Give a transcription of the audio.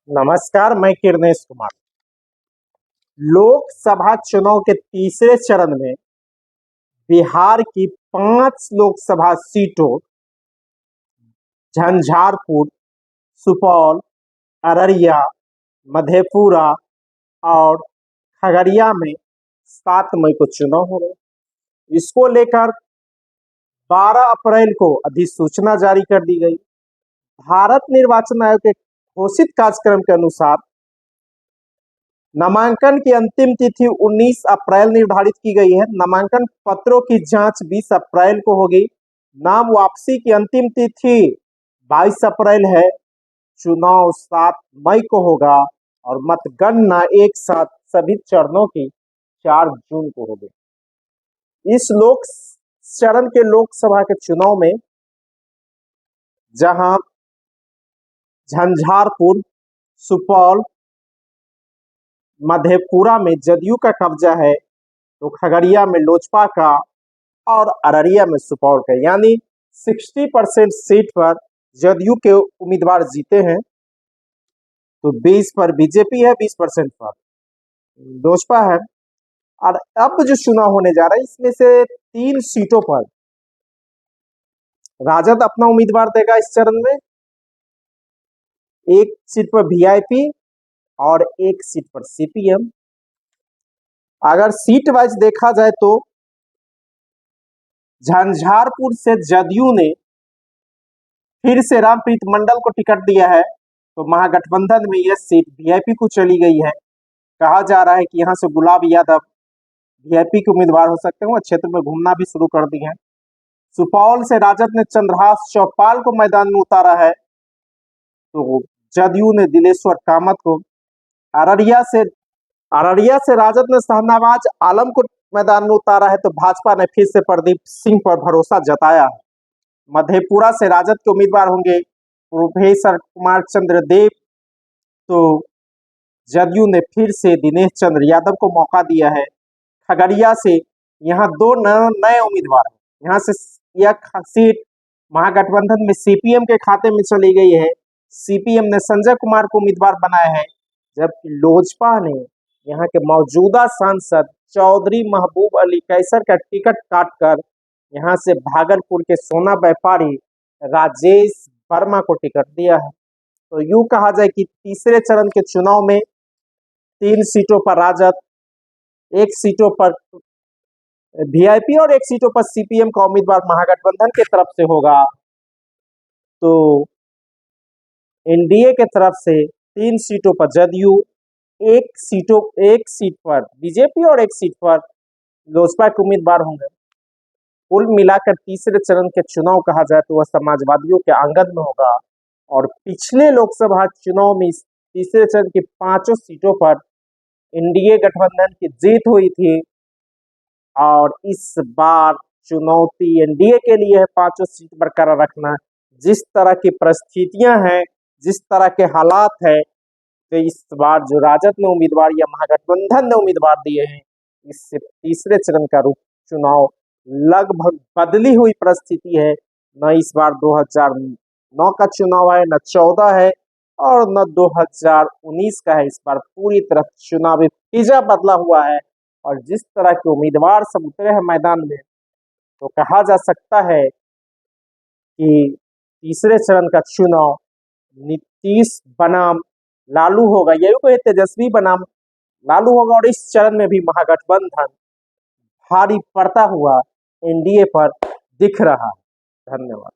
नमस्कार, मैं किरनेश कुमार। लोकसभा चुनाव के तीसरे चरण में बिहार की 5 लोकसभा सीटों झंझारपुर, सुपौल, अररिया, मधेपुरा और खगड़िया में 7 मई को चुनाव हो रहे। इसको लेकर 12 अप्रैल को अधिसूचना जारी कर दी गई। भारत निर्वाचन आयोग के घोषित कार्यक्रम के अनुसार नामांकन की अंतिम तिथि 19 अप्रैल निर्धारित की गई है। नामांकन पत्रों की जांच 20 अप्रैल को होगी। नाम वापसी की अंतिम तिथि 22 अप्रैल है। चुनाव 7 मई को होगा और मतगणना एक साथ सभी चरणों की 4 जून को होगी। इस चरण के लोकसभा के चुनाव में जहां झंझारपुर, सुपौल, मधेपुरा में जदयू का कब्जा है, तो खगड़िया में लोजपा का और अररिया में सुपौल का, यानी 60% सीट पर जदयू के उम्मीदवार जीते हैं। तो 20 पर बीजेपी है, 20% पर लोजपा है। और अब जो चुनाव होने जा रहा है इसमें से 3 सीटों पर राजद अपना उम्मीदवार देगा इस चरण में, एक सीट पर वीआईपी और एक सीट पर सीपीएम। अगर सीट वाइज देखा जाए तो झंझारपुर से जदयू ने फिर से रामप्रीत मंडल को टिकट दिया है, तो महागठबंधन में यह सीट वीआईपी को चली गई है। कहा जा रहा है कि यहां से गुलाब यादव वीआईपी के उम्मीदवार हो सकते हैं, वो क्षेत्र में घूमना भी शुरू कर दिए हैं। सुपौल से राजद ने चंद्रहास चौपाल को मैदान में उतारा है, तो जदयू ने दिलेश्वर कामत को। अररिया से राजद ने शाहनवाज आलम को मैदान में उतारा है, तो भाजपा ने फिर से प्रदीप सिंह पर भरोसा जताया है। मधेपुरा से राजद के उम्मीदवार होंगे प्रोफेसर कुमार चंद्र देव, तो जदयू ने फिर से दिनेश चंद्र यादव को मौका दिया है। खगड़िया से यहाँ 2 नए उम्मीदवार हैं। यहाँ से यह सीट महागठबंधन में सीपीएम के खाते में चली गई है। सीपीएम ने संजय कुमार को उम्मीदवार बनाया है, जबकि लोजपा ने यहाँ के मौजूदा सांसद चौधरी महबूब अली कैसर का टिकट काटकर यहाँ से भागलपुर के सोना व्यापारी राजेश वर्मा को टिकट दिया है। तो यूं कहा जाए कि तीसरे चरण के चुनाव में 3 सीटों पर राजद, 1 सीटों पर वीआईपी और 1 सीटों पर सीपीएम का उम्मीदवार महागठबंधन की तरफ से होगा। तो एनडीए के तरफ से 3 सीटों पर जदयू, 1 सीट पर बीजेपी और 1 सीट पर लोजपा के उम्मीदवार होंगे। कुल मिलाकर तीसरे चरण के चुनाव कहा जाए तो वह समाजवादियों के आंगन में होगा। और पिछले लोकसभा चुनाव में तीसरे चरण की 5 सीटों पर एनडीए गठबंधन की जीत हुई थी, और इस बार चुनौती एनडीए के लिए है 5 सीट बरकरार रखना। जिस तरह की परिस्थितियां हैं, जिस तरह के हालात है, तो इस बार जो राजद ने उम्मीदवार या महागठबंधन ने उम्मीदवार दिए हैं, इससे तीसरे चरण का रुख चुनाव लगभग बदली हुई परिस्थिति है। न इस बार 2009 का चुनाव है, न 14 है और न 2019 का है। इस बार पूरी तरह चुनावी नतीजा बदला हुआ है, और जिस तरह के उम्मीदवार सब उतरे हैं मैदान में, तो कहा जा सकता है कि तीसरे चरण का चुनाव नीतीश बनाम लालू होगा, यही कोई तेजस्वी बनाम लालू होगा। और इस चरण में भी महागठबंधन भारी पड़ता हुआ एनडीए पर दिख रहा है। धन्यवाद।